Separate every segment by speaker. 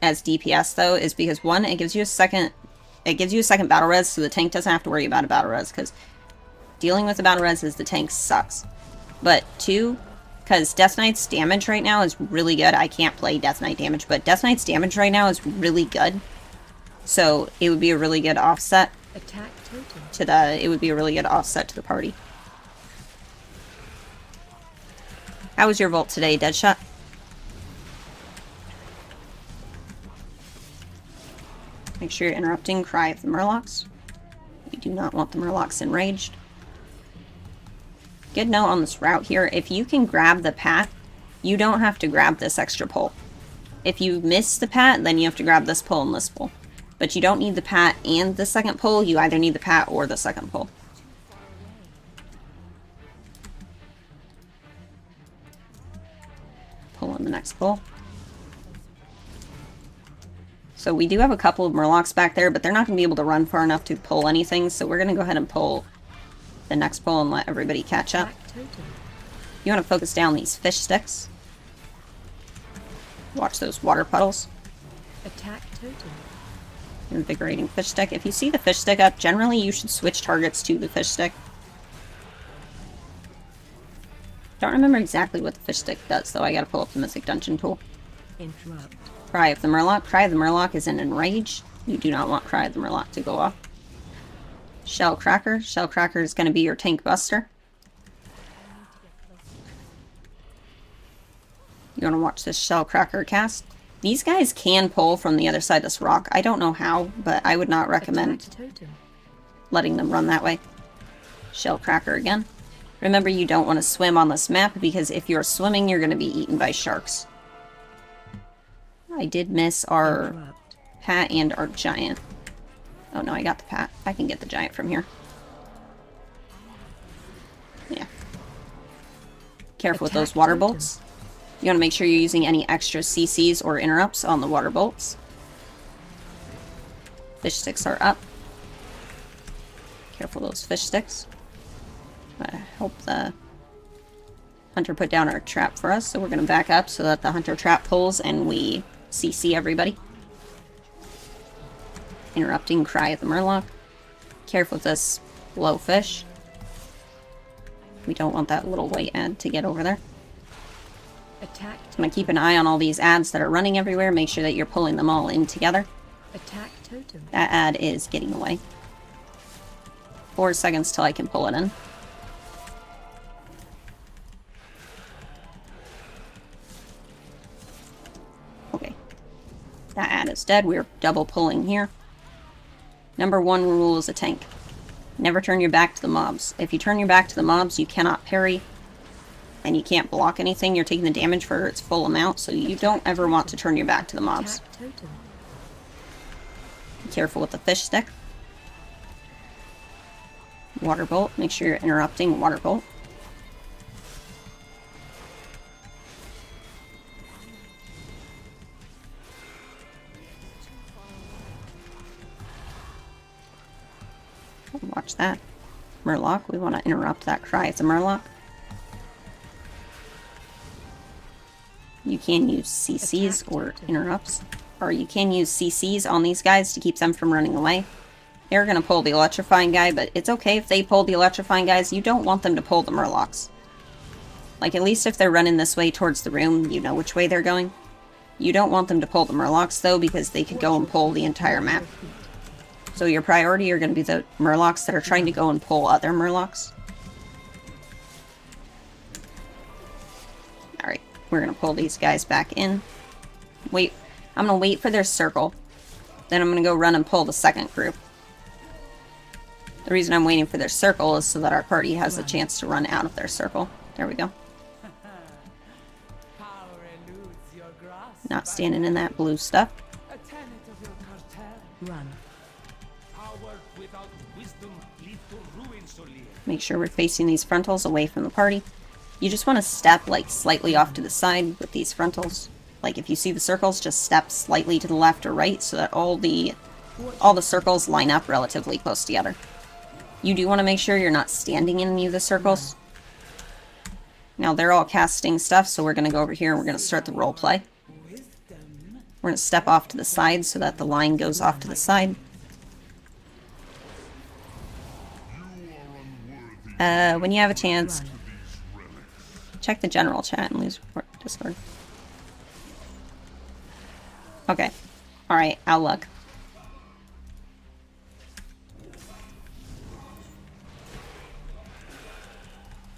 Speaker 1: as DPS though is because one, it gives you a second battle res, so the tank doesn't have to worry about a battle res, because dealing with the battle res is the tank sucks. But two, because Death Knight's damage right now is really good. I can't play Death Knight damage, but Death Knight's damage right now is really good. So it would be a really good offset to the party. How was your Volt today, Deadshot? Make sure you're interrupting Cry of the Murlocs. We do not want the Murlocs enraged. Good note on this route here, if you can grab the Pat, you don't have to grab this extra pole. If you miss the Pat, then you have to grab this pole and this pole. But you don't need the Pat and the second pole, you either need the Pat or the second pole. Pull on the next pole. So we do have a couple of Murlocs back there, but they're not going to be able to run far enough to pull anything, so we're going to go ahead and pull the next pole and let everybody catch up. You want to focus down these fish sticks. Watch those water puddles.
Speaker 2: Attack totem.
Speaker 1: Invigorating fish stick. If you see the fish stick up, generally you should switch targets to the fish stick. Don't remember exactly what the fish stick does, though. I gotta pull up the Mythic Dungeon tool.
Speaker 2: Interrupt.
Speaker 1: Cry of the Murloc. Cry of the Murloc is an enrage. You do not want Cry of the Murloc to go off. Shell Cracker. Shell Cracker is going to be your tank buster. You want to watch this Shell Cracker cast. These guys can pull from the other side of this rock. I don't know how, but I would not recommend letting them run that way. Shell Cracker again. Remember, you don't want to swim on this map, because if you're swimming, you're going to be eaten by sharks. I did miss our Pat and our Giant. Oh no, I got the Pat. I can get the Giant from here. Yeah. Careful with those water bolts. You want to make sure you're using any extra CCs or interrupts on the water bolts. Fish sticks are up. Careful those fish sticks. I hope the hunter put down our trap for us, so we're going to back up so that the hunter trap pulls and we CC everybody. Interrupting Cry of the Murloc. Careful with this low fish. We don't want that little white ad to get over there.
Speaker 2: Attack.
Speaker 1: I'm going to keep an eye on all these ads that are running everywhere. Make sure that you're pulling them all in together.
Speaker 2: Attack totem.
Speaker 1: That ad is getting away. 4 seconds till I can pull it in. Okay. That ad is dead. We're double pulling here. Number 1 rule is a tank. Never turn your back to the mobs. If you turn your back to the mobs, you cannot parry. And you can't block anything. You're taking the damage for its full amount, so you don't ever want to turn your back to the mobs. Be careful with the fish stick. Water bolt. Make sure you're interrupting water bolt. Watch that. Murloc. We want to interrupt that Cry. It's a Murloc. You can use CCs or interrupts. Or you can use CCs on these guys to keep them from running away. They're going to pull the electrifying guy, but it's okay if they pull the electrifying guys. You don't want them to pull the Murlocs. Like, at least if they're running this way towards the room, you know which way they're going. You don't want them to pull the Murlocs, though, because they could go and pull the entire map. So your priority are going to be the Murlocs that are trying to go and pull other Murlocs. Alright, we're going to pull these guys back in. Wait, I'm going to wait for their circle. Then I'm going to go run and pull the second group. The reason I'm waiting for their circle is so that our party has a chance to run out of their circle. There we go. Not standing in that blue stuff.
Speaker 2: Run.
Speaker 1: Make sure we're facing these frontals away from the party. You just want to step like slightly off to the side with these frontals. Like if you see the circles, just step slightly to the left or right so that all the circles line up relatively close together. You do want to make sure you're not standing in any of the circles. Now they're all casting stuff, so we're going to go over here and we're going to start the role play. We're going to step off to the side so that the line goes off to the side. When you have a chance, check the general chat and lose report Discord. Okay. Alright, outlook.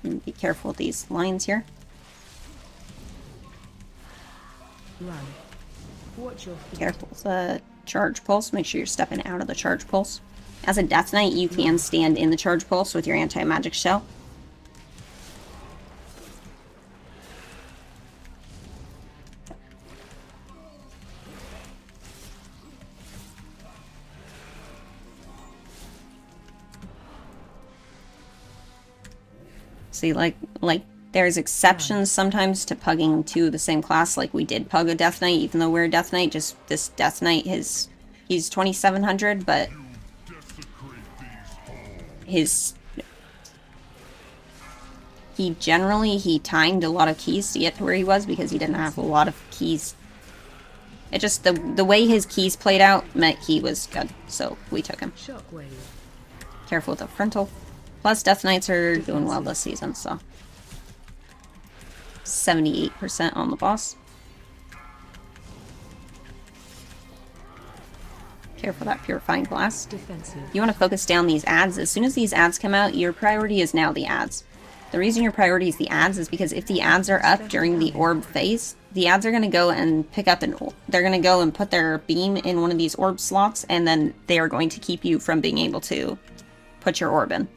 Speaker 1: And be careful with these lines here.
Speaker 2: Run. Watch your feet.
Speaker 1: Careful with the charge pulse. Make sure you're stepping out of the charge pulse. As a Death Knight, you can stand in the charge pulse with your anti-magic shell. See, like there's exceptions sometimes to pugging two of the same class. Like we did pug a Death Knight, even though we're a Death Knight. Just this Death Knight, he's 2700, but he timed a lot of keys to get to where he was because he didn't have a lot of keys. It just, the way his keys played out meant he was good, so we took him.
Speaker 2: Shockwave.
Speaker 1: Careful with the frontal. Plus, Death Knights are doing well this season, so 78% on the boss. Careful that Purifying Glass.
Speaker 2: Defensive.
Speaker 1: You want to focus down these ads. As soon as these ads come out, your priority is now the ads. The reason your priority is the ads is because if the ads are up during the orb phase, the ads are going to go and pick up they're going to go and put their beam in one of these orb slots, and then they are going to keep you from being able to put your orb in.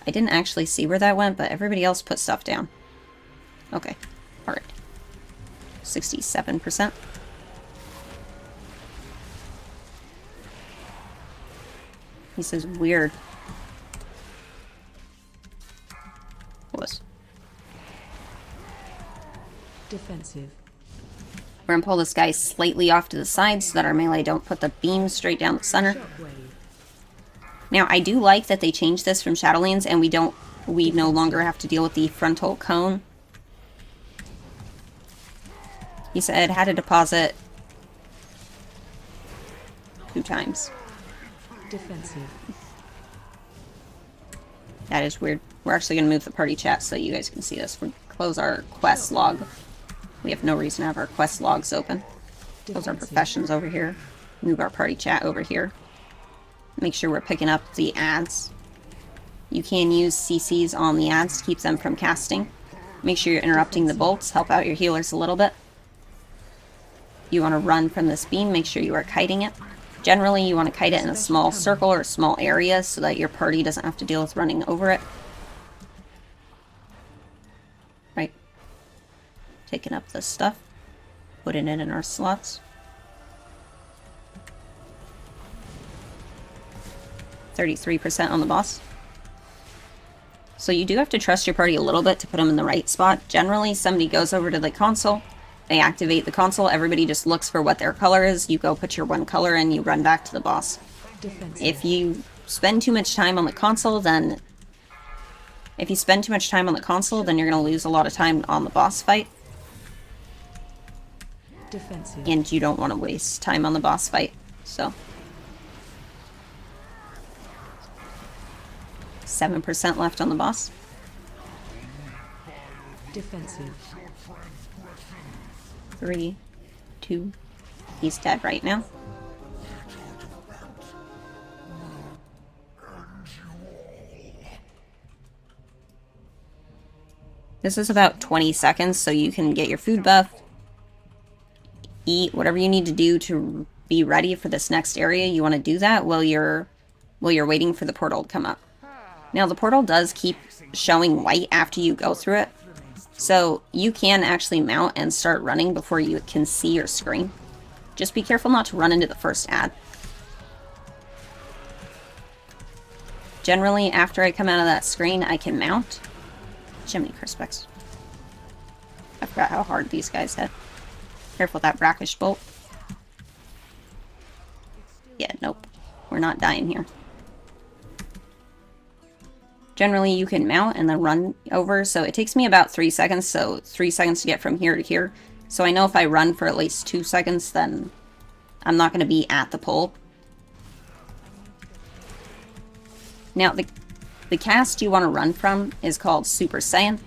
Speaker 1: I didn't actually see where that went, but everybody else put stuff down. Okay. Alright. 67%. He says weird. What was?
Speaker 2: Defensive.
Speaker 1: We're gonna pull this guy slightly off to the side so that our melee don't put the beam straight down the center.
Speaker 2: Shockwave.
Speaker 1: Now, I do like that they changed this from Shadowlands and we no longer have to deal with the frontal cone. He said had to deposit 2 times.
Speaker 2: Defensive.
Speaker 1: That is weird. We're actually going to move the party chat so you guys can see this. We'll close our quest log. We have no reason to have our quest logs open. Close our professions over here. Move our party chat over here. Make sure we're picking up the ads. You can use CCs on the ads to keep them from casting. Make sure you're interrupting the bolts. Help out your healers a little bit. You want to run from this beam. Make sure you are kiting it. Generally, you want to kite it in a small circle or a small area so that your party doesn't have to deal with running over it. Right. Taking up this stuff. Putting it in our slots. 33% on the boss. So you do have to trust your party a little bit to put them in the right spot. Generally, somebody goes over to the console. They activate the console, everybody just looks for what their color is, you go put your one color and you run back to the boss.
Speaker 2: Defensive.
Speaker 1: If you spend too much time on the console, then you're going to lose a lot of time on the boss fight.
Speaker 2: Defensive.
Speaker 1: And you don't want to waste time on the boss fight, so. 7% left on the boss.
Speaker 2: Defensive.
Speaker 1: 3, 2, he's dead right now. This is about 20 seconds, so you can get your food buff, eat, whatever you need to do to be ready for this next area. You want to do that while you're waiting for the portal to come up. Now, the portal does keep showing white after you go through it. So you can actually mount and start running before you can see your screen. Just be careful not to run into the first ad. Generally, after I come out of that screen, I can mount. Jiminy Crispix. I forgot how hard these guys hit. Careful with that brackish bolt. Yeah, nope. We're not dying here. Generally, you can mount and then run over, so it takes me about 3 seconds, so 3 seconds to get from here to here. So I know if I run for at least 2 seconds, then I'm not going to be at the pole. Now, the cast you want to run from is called Super Saiyan.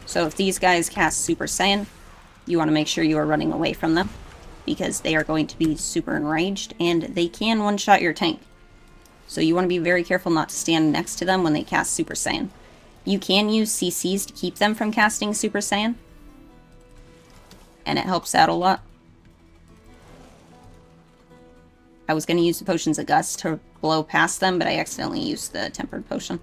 Speaker 1: So if these guys cast Super Saiyan, you want to make sure you are running away from them, because they are going to be super enraged, and they can one-shot your tank. So you want to be very careful not to stand next to them when they cast Super Saiyan. You can use CCs to keep them from casting Super Saiyan, and it helps out a lot. I was going to use the Potions of Gust to blow past them, but I accidentally used the Tempered Potion.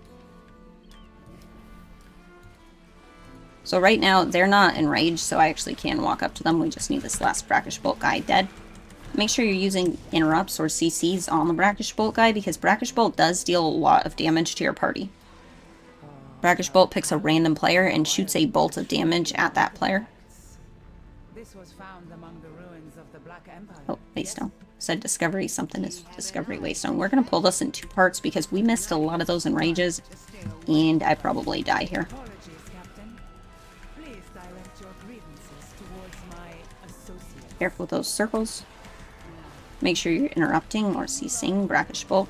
Speaker 1: So right now, they're not enraged, so I actually can walk up to them. We just need this last Brackish Bolt guy dead. Make sure you're using interrupts or CCs on the Brackish Bolt guy, because Brackish Bolt does deal a lot of damage to your party. Brackish Bolt picks a random player and shoots a bolt of damage at that player.
Speaker 3: This was found among the ruins of the Black Empire.
Speaker 1: Oh, Waystone. Said Discovery, something is Discovery Waystone. We're going to pull this in 2 parts because we missed a lot of those enrages, and I probably die here.
Speaker 3: Apologies, Captain. Please direct your grievances towards my associates.
Speaker 1: Careful with those circles. Make sure you're interrupting or CCing Brackish Bolt.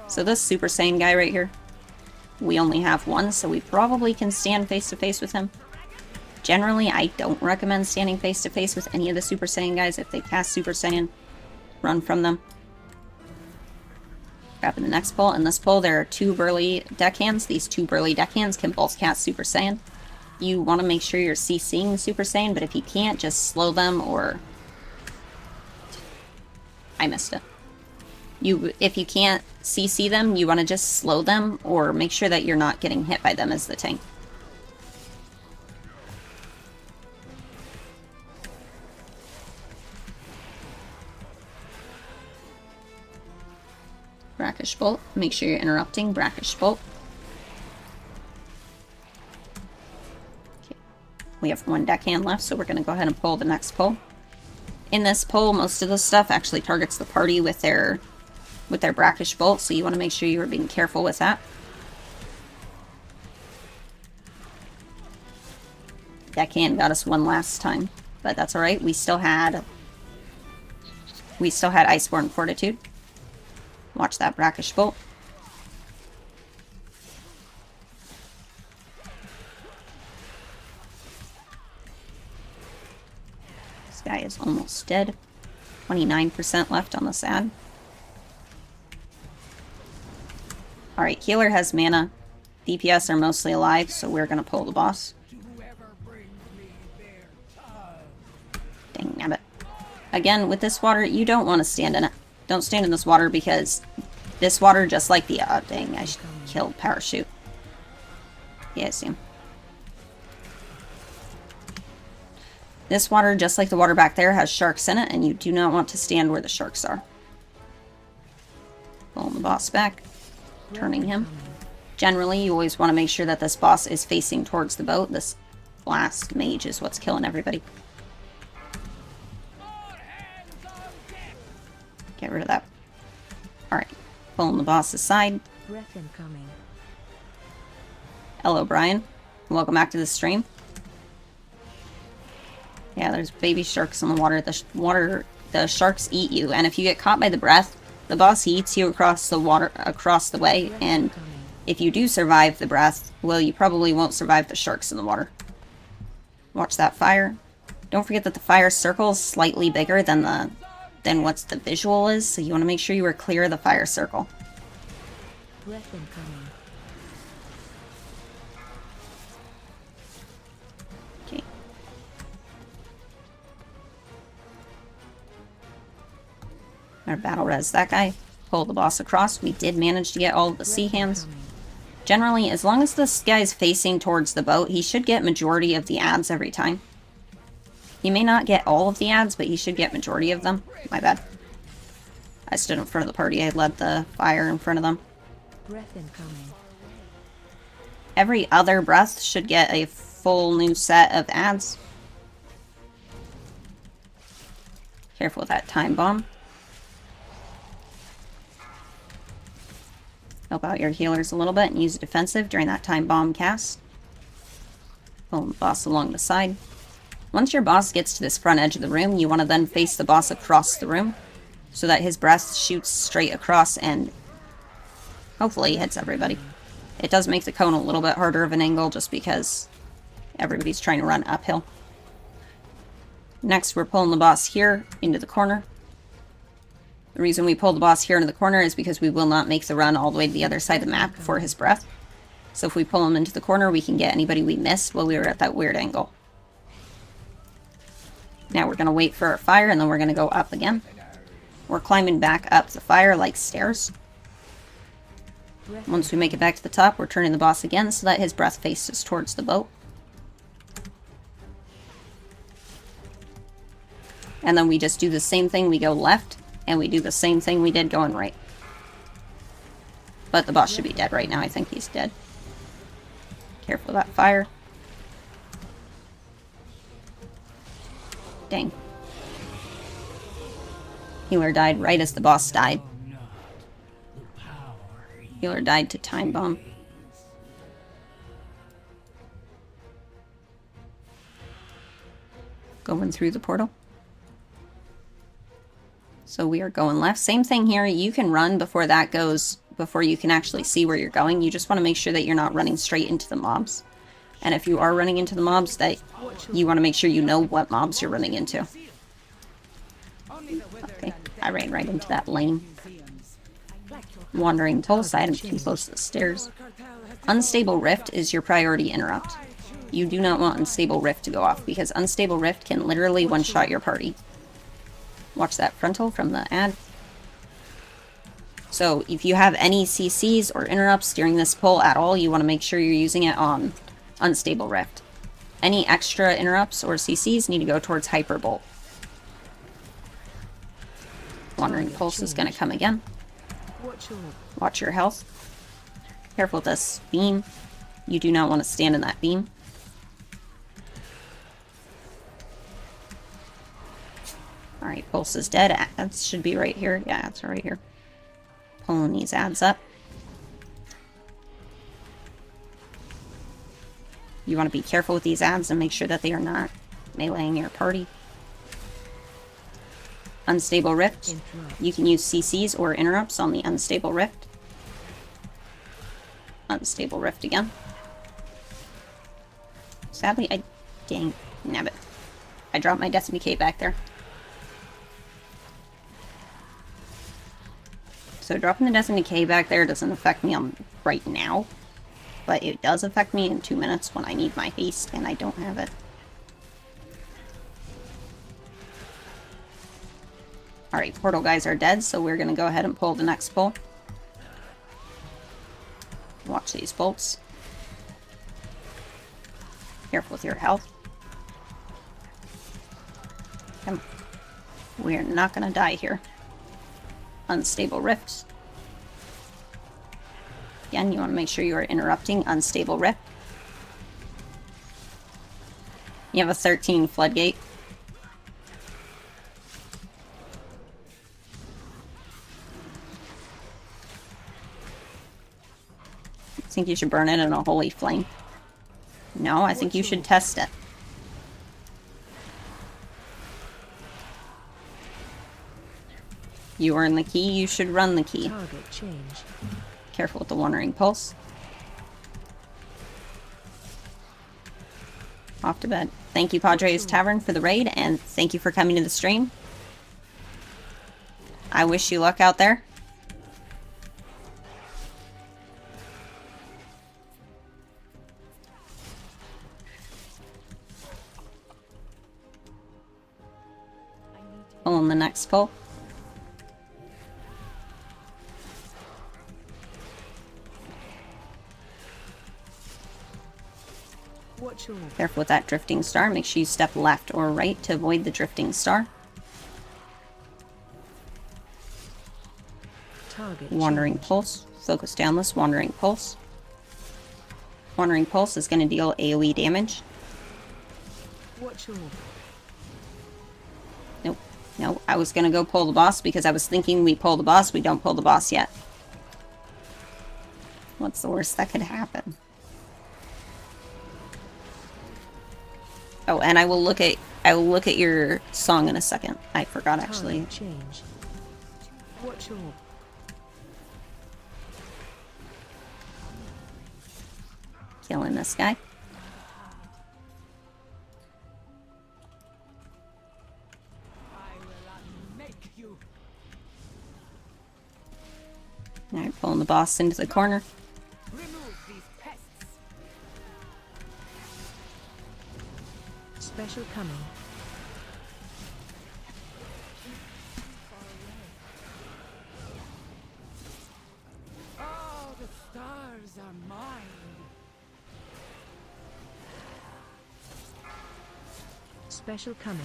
Speaker 1: So this Super Saiyan guy right here, we only have one, so we probably can stand face to face with him. Generally, I don't recommend standing face to face with any of the Super Saiyan guys. If they cast Super Saiyan, run from them. Grabbing the next pull. In this pull, there are 2 burly deckhands. These 2 burly deckhands can both cast Super Saiyan. You want to make sure you're CCing Super Saiyan, but if you can't, just slow them or... I missed it. If you can't CC them, you want to just slow them or make sure that you're not getting hit by them as the tank. Brackish Bolt. Make sure you're interrupting Brackish Bolt. Okay. We have 1 deckhand left, so we're going to go ahead and pull the next pull. In this pull, most of the stuff actually targets the party with their Brackish Bolt, so you want to make sure you are being careful with that. Deckhand got us 1 last time, but that's alright. We still had Iceborne Fortitude. Watch that Brackish Bolt. This guy is almost dead. 29% left on the sad. Alright, healer has mana. DPS are mostly alive, so we're gonna pull the boss. Dang nabbit. Again, with this water, you don't want to stand in it. Don't stand in this water because this water, just like the... dang, I killed Parachute. Yeah, I see him. This water, just like the water back there, has sharks in it, and you do not want to stand where the sharks are. Pulling the boss back. Turning him. Generally, you always want to make sure that this boss is facing towards the boat. This last mage is what's killing everybody. Get rid of that. Alright. Pulling the boss aside.
Speaker 2: Breath incoming.
Speaker 1: Hello, Brian. Welcome back to the stream. Yeah, there's baby sharks in the water. The sharks eat you, and if you get caught by the breath, the boss eats you across the water, across the way, and if you do survive the breath, well, you probably won't survive the sharks in the water. Watch that fire. Don't forget that the fire circle is slightly bigger than what's the visual is, so you want to make sure you are clear of the fire circle.
Speaker 2: Breath incoming.
Speaker 1: Okay. Our battle res that guy. Pull the boss across. We did manage to get all of the sea hands. Generally, as long as this guy's facing towards the boat, he should get majority of the ads every time. He may not get all of the ads, but he should get majority of them. My bad. I stood in front of the party. I led the fire in front of them.
Speaker 2: Breath incoming.
Speaker 1: Every other breath should get a full new set of ads. Careful with that time bomb. Help out your healers a little bit and use a defensive during that time bomb cast. Pull the boss along the side. Once your boss gets to this front edge of the room, you want to then face the boss across the room so that his breath shoots straight across and hopefully hits everybody. It does make the cone a little bit harder of an angle just because everybody's trying to run uphill. Next, we're pulling the boss here into the corner. The reason we pull the boss here into the corner is because we will not make the run all the way to the other side of the map before his breath. So if we pull him into the corner, we can get anybody we missed while we were at that weird angle. Now we're going to wait for our fire, and then we're going to go up again. We're climbing back up the fire like stairs. Once we make it back to the top, we're turning the boss again so that his breath faces towards the boat. And then we just do the same thing. We go left, and we do the same thing we did going right. But the boss should be dead right now. I think he's dead. Careful of that fire. Dang. Healer died right as the boss died. Healer died to time bomb. Going through the portal. So we are going left. Same thing here. You can run before that goes, before you can actually see where you're going. You just want to make sure that you're not running straight into the mobs. And if you are running into the mobs, that you want to make sure you know what mobs you're running into. Okay, I ran right into that lane. Wandering pulse, I'm too close to the stairs. Unstable Rift is your priority interrupt. You do not want Unstable Rift to go off, because Unstable Rift can literally one-shot your party. Watch that frontal from the ad. So if you have any CCs or interrupts during this pull at all, you want to make sure you're using it on Unstable Rift. Any extra interrupts or CCs need to go towards Hyper Bolt. Wandering Pulse is going to come again. Watch your health. Careful with this beam. You do not want to stand in that beam. Alright, Pulse is dead. Ads should be right here. Yeah, it's right here. Pulling these ads up. You want to be careful with these ads and make sure that they are not meleeing your party. Unstable Rift. You can use CCs or interrupts on the Unstable Rift. Unstable Rift again. Sadly, dang, nabbit. I dropped my Destiny K back there. So dropping the Destiny K back there doesn't affect me right now. But it does affect me in 2 minutes when I need my haste and I don't have it. Alright, portal guys are dead, so we're going to go ahead and pull the next pull. Watch these bolts. Careful with your health. Come on. We're not going to die here. Unstable Rifts. Again, you want to make sure you are interrupting Unstable Rift. You have a 13 Floodgate. I think you should burn it in a holy flame. No, I think you should test it. You earn the key, you should run the key.
Speaker 2: Target change.
Speaker 1: Careful with the Wandering Pulse. Off to bed. Thank you, Padres Tavern, for the raid, and thank you for coming to the stream. I wish you luck out there. Pull in the next pull. Careful with that drifting star. Make sure you step left or right to avoid the drifting star. Wandering Pulse. Focus down this Wandering Pulse. Wandering Pulse is going to deal AoE damage. Nope. No, I was going to go pull the boss because I was thinking we pull the boss. We don't pull the boss yet. What's the worst that could happen? Oh, and I will look at your song in a second. I forgot actually.
Speaker 2: Time change. Watch your
Speaker 1: Killing this guy.
Speaker 3: I will unmake you.
Speaker 1: Alright, pulling the boss into the corner.
Speaker 3: Remove these pests.
Speaker 2: special coming.
Speaker 3: Oh, the stars are mine.
Speaker 2: Special coming.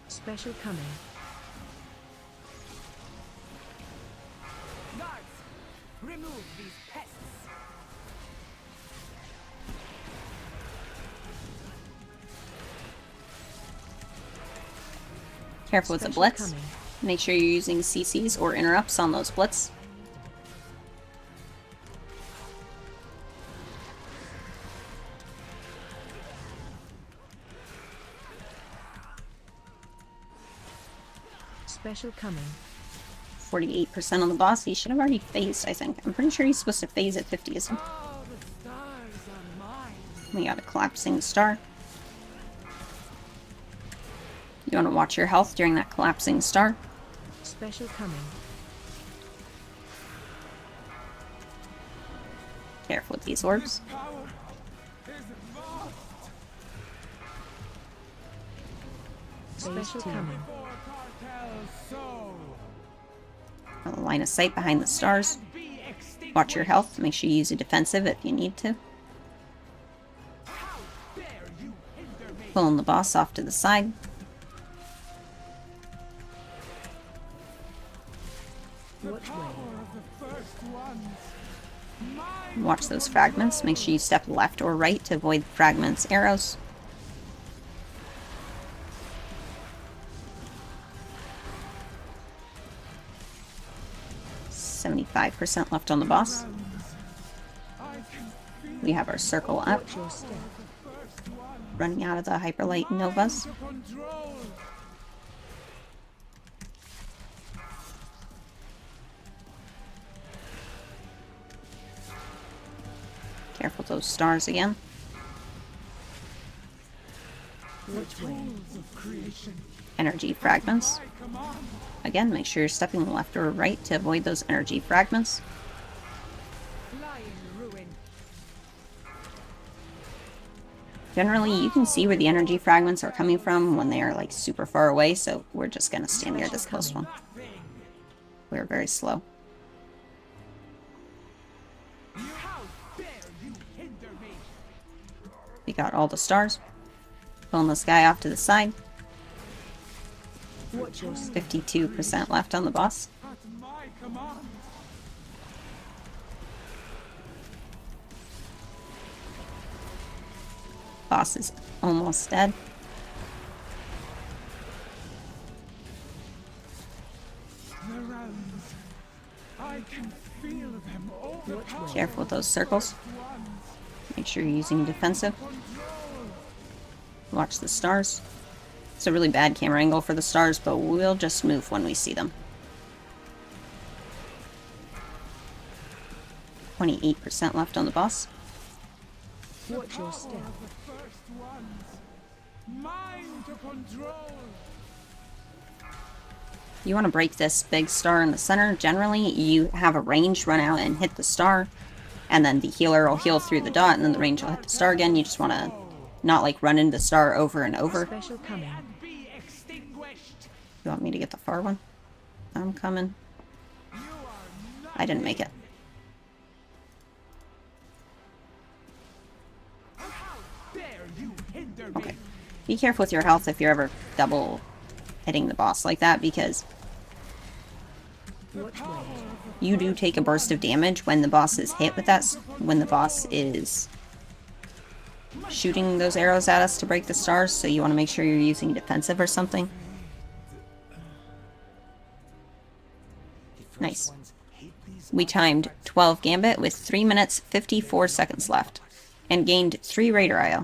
Speaker 2: Special coming.
Speaker 3: Guards, remove these pests.
Speaker 1: Careful with the
Speaker 2: Special
Speaker 1: blitz.
Speaker 2: coming.
Speaker 1: Make sure you're using CCs or interrupts on those blitz.
Speaker 2: Special coming.
Speaker 1: 48% on the boss. He should have already phased, I think. I'm pretty sure he's supposed to phase at 50, isn't he?
Speaker 3: Oh, the stars are mine.
Speaker 1: We got a collapsing star. You want to watch your health during that collapsing star.
Speaker 2: Special coming.
Speaker 1: Careful with these orbs.
Speaker 3: Power is vast.
Speaker 2: Special coming.
Speaker 3: For cartels so
Speaker 1: On the line of sight behind the stars.
Speaker 3: be extinguished.
Speaker 1: Watch your health. Make sure you use a defensive if you need to.
Speaker 3: How dare you hinder me?
Speaker 1: Pulling the boss off to the side.
Speaker 2: Which way?
Speaker 3: Power of the first ones. Mine
Speaker 1: Watch those fragments. Make sure you step left or right to avoid fragments' arrows. .75% left on the boss.
Speaker 3: I can feel
Speaker 1: We have our circle up,
Speaker 2: Watch your step.
Speaker 3: the first one.
Speaker 1: running out of the hyperlight novas.
Speaker 3: To control.
Speaker 1: Careful with those stars again.
Speaker 2: Which way?
Speaker 3: Tools of creation.
Speaker 1: Energy fragments.
Speaker 3: I command.
Speaker 1: Again, make sure you're stepping left or right to avoid those energy fragments.
Speaker 3: Lie in ruin.
Speaker 1: Generally, you can see where the energy fragments are coming from when they are like super far away, so we're just gonna stand near this close one.
Speaker 3: Nothing.
Speaker 1: We're very slow.
Speaker 3: How dare you hinder me?
Speaker 1: We got all the stars. Pulling this guy off to the side.
Speaker 2: Watch your step.
Speaker 1: 52% left on the boss.
Speaker 3: At my command.
Speaker 1: Boss is almost dead.
Speaker 3: The realms. I can feel them overpower
Speaker 1: Careful with those circles.
Speaker 3: ones.
Speaker 1: Make sure you're using defensive. Watch the stars. It's a really bad camera angle for the stars, but we'll just move when we see them. 28% left on the boss.
Speaker 2: Watch your step.
Speaker 3: The first ones. Mine to control.
Speaker 1: You want to break this big star in the center. Generally, you have a range run out and hit the star, and then the healer will heal through the dot, and then the range will hit the star again. You just want to not like run into the star over and over.
Speaker 2: Special coming.
Speaker 3: And be extinguished.
Speaker 1: You want me to get the far one? I'm coming.
Speaker 3: You are not.
Speaker 1: I didn't make it.
Speaker 3: How dare you hinder me?
Speaker 1: Okay. Be careful with your health if you're ever double hitting the boss like that, because
Speaker 2: Watch way.
Speaker 1: You do take a burst of damage when the boss is hit with that, when the boss is shooting those arrows at us to break the stars, so you want to make sure you're using defensive or something. Nice. We timed 12 Gambit with 3 minutes 54 seconds left, and gained 3 Raider IO.